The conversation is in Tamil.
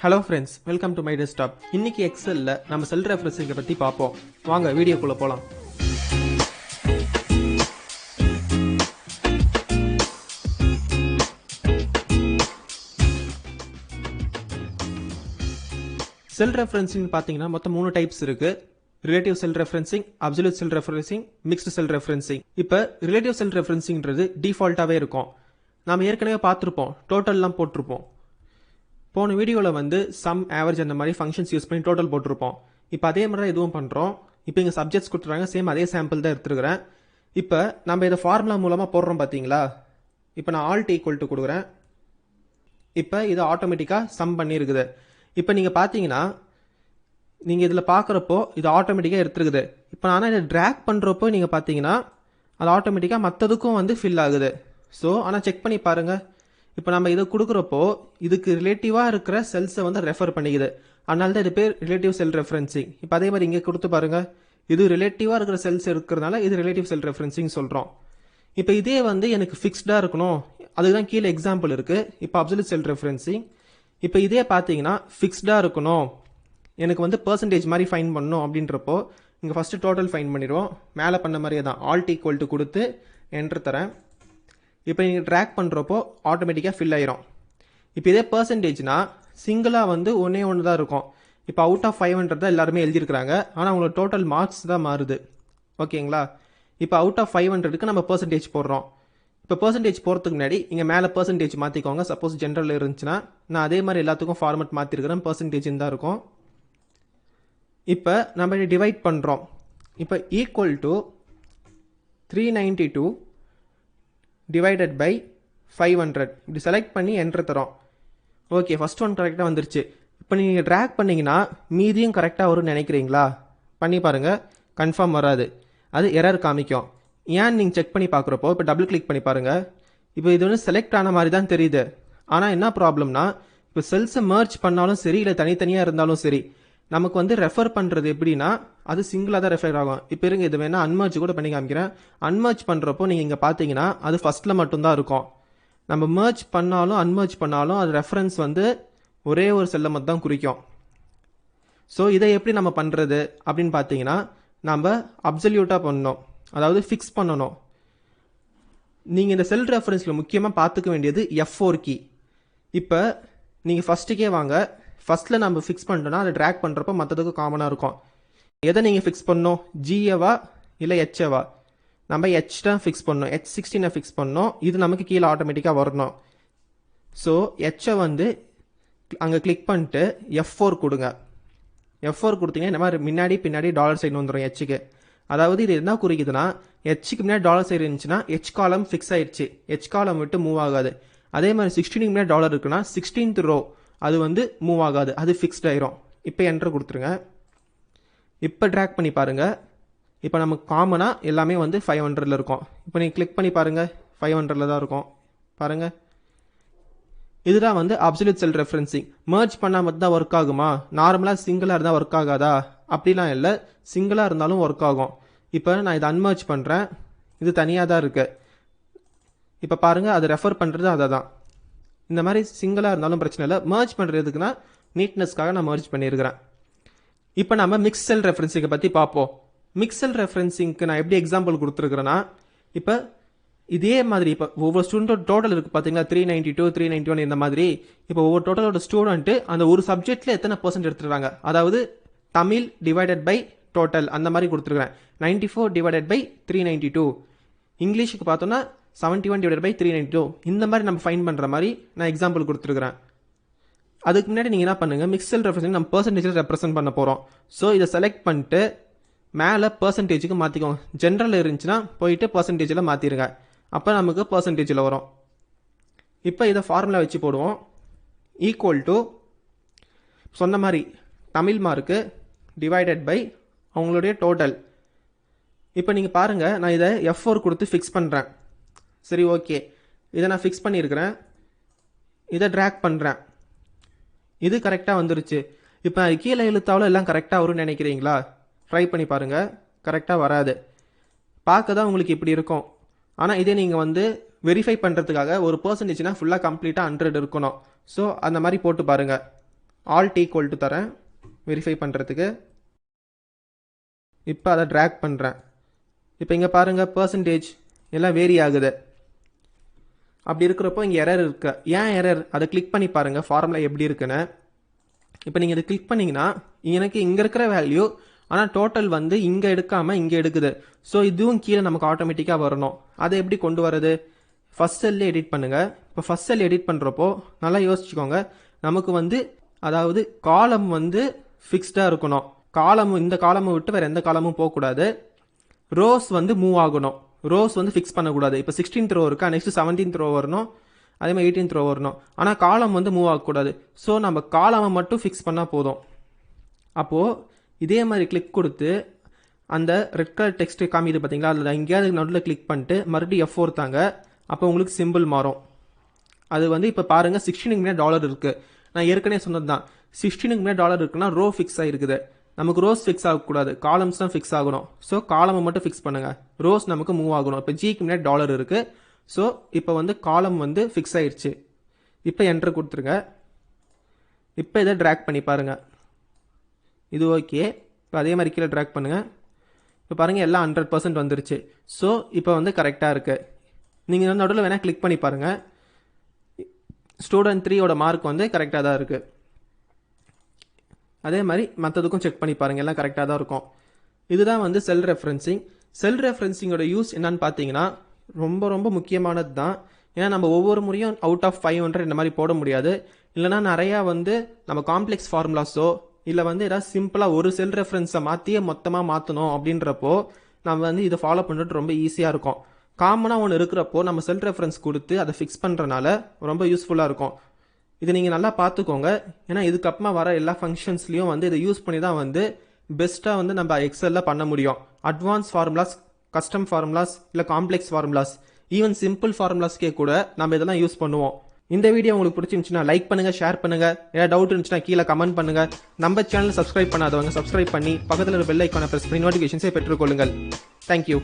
Hello friends, welcome to my desktop. இன்னைக்கு எக்ஸலில் நம்ம செல் ரெஃபரன்சிங்கை பற்றி பார்ப்போம். வாங்க வீடியோக்குள்ளே போகலாம். செல் ரெஃபரன்சிங் பார்த்தீங்கன்னா மொத்தம் 3 டைப்ஸ் இருக்கு. ரிலேட்டிவ் செல் ரெஃபரன்சிங், அப்சல்யூட் செல் ரெஃபரன்சிங், மிக்ஸ்டு செல் ரெஃபரன்சிங். இப்போ ரிலேட்டிவ் செல் ரெஃபரன்சிங்கிறது டிஃபால்ட்டாகவே இருக்கும். நாம் ஏற்கனவே பார்த்துருப்போம், டோட்டல்லாம் போட்டிருப்போம். போன வீடியோவில் சம், ஆவரேஜ் அந்த மாதிரி ஃபங்க்ஷன்ஸ் யூஸ் பண்ணி டோட்டல் போட்டிருப்போம். இப்போ அதே மாதிரி தான் இதுவும் பண்ணுறோம். இப்போ இங்கே சப்ஜெக்ட்ஸ் கொடுத்துருக்காங்க, சேம் அதே சாம்பிள் தான் எடுத்துருக்கிறேன். இப்போ நம்ம இதை ஃபார்முலா மூலமாக போடுறோம் பார்த்தீங்களா. இப்போ நான் ஆல்ட் ஈக்குவல் டு கொடுக்குறேன். இப்போ இது ஆட்டோமேட்டிக்காக சம் பண்ணியிருக்குது. இப்போ நீங்கள் பார்த்தீங்கன்னா நீங்கள் இதில் பார்க்குறப்போ இது ஆட்டோமேட்டிக்காக எடுத்துருக்குது. இப்போ ஆனால் இதை ட்ராக் பண்ணுறப்போ நீங்கள் பார்த்தீங்கன்னா அது ஆட்டோமேட்டிக்காக மற்றதுக்கும் ஃபில் ஆகுது. ஸோ ஆனால் செக் பண்ணி பாருங்கள். இப்போ நம்ம இதை கொடுக்குறப்போ இதுக்கு ரிலேட்டிவாக இருக்கிற செல்ஸை ரெஃபர் பண்ணிக்குது. அதனால தான் இது பேர் ரிலேட்டிவ் செல் ரெஃபரன்சிங். இப்போ அதே மாதிரி இங்கே கொடுத்து பாருங்கள், இது ரிலேட்டிவாக இருக்கிற செல்ஸ் இருக்கிறதுனால இது ரிலேட்டிவ் செல் ரெஃபரன்சிங் சொல்கிறோம். இப்போ இதே எனக்கு ஃபிக்ஸ்டாக இருக்கணும், அதுக்கு தான் கீழே எக்ஸாம்பிள் இருக்குது. இப்போ அப்சல்யூட் செல் ரெஃபரன்சிங். இப்போ இதே பார்த்தீங்கன்னா ஃபிக்ஸ்டாக இருக்கணும், எனக்கு பர்சன்டேஜ் மாதிரி ஃபைன் பண்ணணும் அப்படின்றப்போ இங்கே ஃபஸ்ட்டு டோட்டல் ஃபைன் பண்ணிடுவோம். மேலே பண்ண மாதிரியே தான் ஆல்ட் ஈக்குவல் டு கொடுத்து என்ட்ரு தரேன். இப்போ நீங்கள் ட்ராக் பண்ணுறப்போ ஆட்டோமேட்டிக்காக ஃபில் ஆயிரும். இப்போ இதே பர்சன்டேஜ்னா சிங்கிளாக ஒன்றே ஒன்று தான் இருக்கும். இப்போ அவுட் ஆஃப் 500 தான் எல்லாருமே எழுதியிருக்கிறாங்க, ஆனால் அவங்களோட டோட்டல் மார்க்ஸ் தான் மாறுது. ஓகேங்களா. இப்போ அவுட் ஆஃப் 500க்கு நம்ம பர்சன்டேஜ் போடுறோம். இப்போ பர்சன்டேஜ் போகிறதுக்கு முன்னாடி இங்கே மேலே பர்சன்டேஜ் மாற்றிக்கோங்க. சப்போஸ் ஜென்ரல் இருந்துச்சுன்னா நான் அதே மாதிரி எல்லாத்துக்கும் ஃபார்மேட் மாற்றிருக்கிறேன், பர்சன்டேஜ் தான் இருக்கும். இப்போ நம்ம டிவைட் பண்ணுறோம். இப்போ ஈக்குவல் டு 392 டிவைடட் பை 500 இப்படி செலக்ட் பண்ணி என்ட்ரு தரோம். ஓகே, ஃபஸ்ட் ஒன் கரெக்டாக வந்துருச்சு. இப்போ நீங்கள் ட்ராக் பண்ணிங்கன்னா மீதியும் கரெக்டாக வரும்னு நினைக்கிறீங்களா? பண்ணி பாருங்கள், கன்ஃபார்ம் வராது, அது எரர் காமிக்கும். ஏன் நீங்கள் செக் பண்ணி பார்க்குறப்போ இப்போ டபுள் கிளிக் பண்ணி பாருங்கள். இப்போ இது செலக்ட் ஆன மாதிரி தான் தெரியுது. ஆனால் என்ன ப்ராப்ளம்னா இப்போ செல்ஸை மர்ஜ் பண்ணாலும் சரி, இல்லை தனித்தனியாக இருந்தாலும் சரி, நமக்கு ரெஃபர் பண்ணுறது எப்படின்னா அது சிங்கிளாக தான் ரெஃபர் ஆகும். இப்போ இருங்க, இது வேணால் அன்மர்ஜ் கூட பண்ணி காமிக்கிறேன். அன்மர்ஜ் பண்ணுறப்போ நீங்கள் இங்கே பார்த்தீங்கன்னா அது ஃபஸ்ட்டில் மட்டும்தான் இருக்கும். நம்ம மர்ஜ் பண்ணாலும் அன்மர்ஜ் பண்ணாலும் அது ரெஃபரன்ஸ் ஒரே ஒரு செல்லை மட்டும் தான் குறிக்கும். ஸோ இதை எப்படி நம்ம பண்ணுறது அப்படின்னு பார்த்தீங்கன்னா நம்ம அப்சல்யூட்டாக பண்ணணும், அதாவது ஃபிக்ஸ் பண்ணணும். நீங்கள் இந்த செல் ரெஃபரன்ஸில் முக்கியமாக பார்த்துக்க வேண்டியது F4 கீ. இப்போ நீங்கள் ஃபஸ்ட்டுக்கே வாங்க. ஃபஸ்ட்டில் நம்ம ஃபிக்ஸ் பண்ணிட்டோன்னா அதை ட்ராக் பண்ணுறப்போ மற்றதுக்கு காமனாக இருக்கும். எதை நீங்கள் ஃபிக்ஸ் பண்ணணும், ஜிஏவா இல்லை ஹெச்ஏவா? நம்ம ஹெச் தான் ஃபிக்ஸ் பண்ணணும், H16 ஃபிக்ஸ் பண்ணணும். இது நமக்கு கீழே ஆட்டோமேட்டிக்காக வரணும். ஸோ ஹெச்சை அங்கே கிளிக் பண்ணிட்டு F4 கொடுங்க. F4 கொடுத்தீங்கன்னா இந்த மாதிரி முன்னாடி பின்னாடி டாலர் சைன் வந்துடும் ஹெச்சுக்கு. அதாவது இது என்ன குறிக்குதுன்னா, ஹெச்சுக்கு முன்னாடி டாலர் சைன் இருந்துச்சுன்னா ஹெச் காலம் ஃபிக்ஸ் ஆயிடுச்சு, ஹெச் காலம் விட்டு மூவ் ஆகாது. அதே மாதிரி 16க்கு முன்னாடி டாலர் இருக்குன்னா 16th ரோ அது மூவ் ஆகாது, அது ஃபிக்ஸ்ட் ஆயிரும். இப்போ என்ட்ரு கொடுத்துருங்க. இப்போ ட்ராக் பண்ணி பாருங்கள். இப்போ நமக்கு காமனாக எல்லாமே 500ல் இருக்கும். இப்போ நீங்கள் கிளிக் பண்ணி பாருங்கள், 500ல் தான் இருக்கும். பாருங்கள், இதுதான் அப்சல்யூட் செல் ரெஃபரன்சிங். மர்ஜ் பண்ணால் மட்டும் தான் ஒர்க் ஆகுமா? நார்மலாக சிங்கிளாக இருந்தால் ஒர்க் ஆகாதா? அப்படிலாம் இல்லை, சிங்கிளாக இருந்தாலும் ஒர்க் ஆகும். இப்போ நான் இதை அன்மர்ஜ் பண்ணுறேன், இது தனியாக தான் இருக்குது. இப்போ பாருங்கள், அது ரெஃபர் பண்ணுறது அதை தான். இந்த மாதிரி சிங்கிளாக இருந்தாலும் பிரச்சனை இல்லை. மர்ஜ் பண்ணுறதுக்குன்னா நீட்னஸ்க்காக நான் மர்ஜ் பண்ணியிருக்கிறேன். இப்போ நம்ம மிக்ஸ் செல் ரெஃபரன்சிங்கை பற்றி பார்ப்போம். மிக்ஸ் செல் ரெஃபரன்சிங்க்கு நான் எப்படி எக்ஸாம்பிள் கொடுத்துருக்குறேன்னா, இப்போ இதே மாதிரி இப்போ ஒவ்வொரு ஸ்டூடெண்ட்டோட டோட்டல் இருக்குது பார்த்தீங்களா, 392 391 இந்த மாதிரி. இப்போ ஒவ்வொரு டோட்டலோட ஸ்டூடெண்ட்டு அந்த ஒரு சப்ஜெக்டில் எத்தனை பர்சன்ட் எடுத்துருக்காங்க, அதாவது தமிழ் டிவைடட் பை டோட்டல் அந்த மாதிரி கொடுத்துருக்குறேன். 94 டிவைடட் பை 392. இங்கிலீஷுக்கு பார்த்தோன்னா 71 டிவைடட் பை 392. இந்த மாதிரி நம்ம ஃபைன் பண்ணுற மாதிரி நான் எக்ஸாம்பிள் கொடுத்துருக்குறேன். அதுக்கு முன்னாடி நீங்கள் என்ன பண்ணுங்கள், மிக்ஸ் செல் ரெஃபரன்சிங் நம்ம பர்சன்டேஜில் ரெப்ரசென்ட் பண்ண போகிறோம். ஸோ இதை செலக்ட் பண்ணிட்டு மேலே பர்சன்டேஜுக்கு மாற்றிக்கோங்க. ஜென்ரல் இருந்துச்சுன்னா போயிட்டு பர்சன்டேஜில் மாற்றிடுங்க, அப்போ நமக்கு பர்சன்டேஜில் வரும். இப்போ இதை ஃபார்முலா வச்சு போடுவோம். ஈக்குவல் டு சொன்ன மாதிரி தமிழ் மார்க்கு டிவைடட் பை அவங்களுடைய டோட்டல். இப்போ நீங்கள் பாருங்கள், நான் இதை F4 கொடுத்து ஃபிக்ஸ் பண்ணுறேன். சரி, ஓகே, இதை நான் ஃபிக்ஸ் பண்ணியிருக்கிறேன். இதை ட்ராக் பண்ணுறேன், இது கரெக்டாக வந்துருச்சு. இப்போ கீழே இழுத்தாலும் எல்லாம் கரெக்டாக வரும்னு நினைக்கிறீங்களா? ட்ரை பண்ணி பாருங்கள், கரெக்டாக வராது. பார்க்க தான் உங்களுக்கு இப்படி இருக்கும். ஆனால் இதே நீங்கள் வெரிஃபை பண்ணுறதுக்காக ஒரு பர்சன்டேஜ்னா ஃபுல்லாக கம்ப்ளீட்டாக 100 இருக்கணும். ஸோ அந்த மாதிரி போட்டு பாருங்கள், ஆல்ட் ஈக்குவல் டு தரேன் வெரிஃபை பண்ணுறதுக்கு. இப்போ அதை ட்ராக் பண்ணுறேன். இப்போ இங்கே பாருங்கள் பர்சன்டேஜ் எல்லாம் வேரி ஆகுது. அப்படி இருக்கிறப்போ இங்கே எரர் இருக்கு. ஏன் எரர்? அதை கிளிக் பண்ணி பாருங்கள் ஃபார்முலா எப்படி இருக்குன்னு. இப்போ நீங்கள் இதை கிளிக் பண்ணிங்கன்னா எனக்கு இங்கே இருக்கிற வேல்யூ ஆனால் டோட்டல் வந்து இங்கே எடுக்காமல் இங்கே எடுக்குது. ஸோ இதுவும் கீழே நமக்கு ஆட்டோமேட்டிக்காக வரணும். அதை எப்படி கொண்டு வரது? ஃபஸ்ட் செல்லே எடிட் பண்ணுங்கள். இப்போ ஃபஸ்ட் செல் எடிட் பண்ணுறப்போ நல்லா யோசிச்சுக்கோங்க. நமக்கு வந்து அதாவது காலம் வந்து ஃபிக்ஸ்டாக இருக்கணும். காலம் இந்த காலமை விட்டு வேறு எந்த காலமும் போகக்கூடாது. ரோஸ் வந்து மூவ் ஆகணும். ரோஸ் வந்து ஃபிக்ஸ் பண்ணக்கூடாது. இப்போ 16th ரோ இருக்கா, நெக்ஸ்ட் 17th ரோ வரணும், அதே மாதிரி 18th ரோ வரணும். ஆனால் காலம் வந்து மூவ் ஆகக்கூடாது. ஸோ நம்ம காலமை மட்டும் ஃபிக்ஸ் பண்ணால் போதும். அப்போது இதே மாதிரி கிளிக் கொடுத்து அந்த ரெட் கலர் டெக்ஸ்ட் காமிது பார்த்தீங்களா, அதில் எங்கேயாவது நடுவில் கிளிக் பண்ணிட்டு மறுபடியும் F4 தாங்க. அப்போ உங்களுக்கு சிம்பிள் மாறும். அது வந்து இப்போ பாருங்கள் 16க்கு முன்னாடி டாலர் இருக்குது. நான் ஏற்கனவே சொன்னது தான், 16க்கு முன்னாடி டாலர் இருக்குன்னா ரோ ஃபிக்ஸ் ஆகிருக்குது. நமக்கு ரோஸ் ஃபிக்ஸ் ஆகக்கூடாது, காலம்ஸ் தான் ஃபிக்ஸ் ஆகணும். ஸோ காலமை மட்டும் ஃபிக்ஸ் பண்ணுங்கள். ரோஸ் நமக்கு மூவ் ஆகணும். இப்போ ஜிக்கு முன்னாடி டாலர் இருக்குது. ஸோ இப்போ வந்து காலம் வந்து ஃபிக்ஸ் ஆயிடுச்சு. இப்போ என்ட்ரு கொடுத்துருங்க. இப்போ இதை ட்ராக் பண்ணி பாருங்கள். இது ஓகே. இப்போ அதே மாதிரி கீழே ட்ராக் பண்ணுங்கள். இப்போ பாருங்கள் எல்லாம் 100% வந்துருச்சு. ஸோ இப்போ வந்து கரெக்டாக இருக்குது. நீங்கள் வந்து நடுவில் வேணால் கிளிக் பண்ணி பாருங்கள். ஸ்டூடெண்ட் 3யோட மார்க் வந்து கரெக்டாக தான் இருக்குது. அதே மாதிரி மற்றதுக்கும் செக் பண்ணி பாருங்கள், எல்லாம் கரெக்டாக தான் இருக்கும். இதுதான் வந்து செல் ரெஃபரன்சிங். செல் ரெஃபரன்சிங்கோட யூஸ் என்னன்னு பார்த்தீங்கன்னா ரொம்ப ரொம்ப முக்கியமானது தான். ஏன்னா நம்ம ஒவ்வொரு முறையும் அவுட் ஆஃப் 500 இந்த மாதிரி போட முடியாது. இல்லைனா நிறையா வந்து நம்ம காம்ப்ளெக்ஸ் ஃபார்முலாஸோ இல்லை வந்து ஏதாவது சிம்பிளாக ஒரு செல் ரெஃபரன்ஸை மாற்றியே மொத்தமாக மாற்றணும் அப்படின்றப்போ நம்ம வந்து இதை ஃபாலோ பண்ணுறது ரொம்ப ஈஸியாக இருக்கும். காமனாக ஒன்று இருக்கிறப்போ நம்ம செல் ரெஃபரன்ஸ் கொடுத்து அதை ஃபிக்ஸ் பண்ணுறனால ரொம்ப யூஸ்ஃபுல்லாக இருக்கும். இதை நீங்கள் நல்லா பார்த்துக்கோங்க. ஏன்னா இதுக்கப்புறமா வர எல்லா ஃபங்க்ஷன்ஸ்லையும் வந்து இதை யூஸ் பண்ணி தான் வந்து பெஸ்ட்டாக வந்து நம்ம எக்ஸலில் பண்ண முடியும். அட்வான்ஸ் ஃபார்முலாஸ், கஸ்டம் ஃபார்முலாஸ், இல்லை காம்ப்ளெக்ஸ் ஃபார்முலாஸ், ஈவன் சிம்பிள் ஃபார்முலாஸ்க்கே கூட நம்ம இதெல்லாம் யூஸ் பண்ணுவோம். இந்த வீடியோ உங்களுக்கு பிடிச்சிருந்துச்சுன்னா லைக் பண்ணுங்கள், ஷேர் பண்ணுங்கள். ஏதாவது டவுட் இருந்துச்சுன்னா கீழே கமெண்ட் பண்ணுங்கள். நம்ம சேனல் சப்ஸ்கிரைப் பண்ணாதவங்க சப்ஸ்கிரைப் பண்ணி பக்கத்தில் ஒரு பெல் ஐக்கானை ப்ரெஸ் பண்ணி நோட்டிஃபிகேஷன்ஸை பெற்றுக்கொள்ளுங்கள். தேங்க்யூ.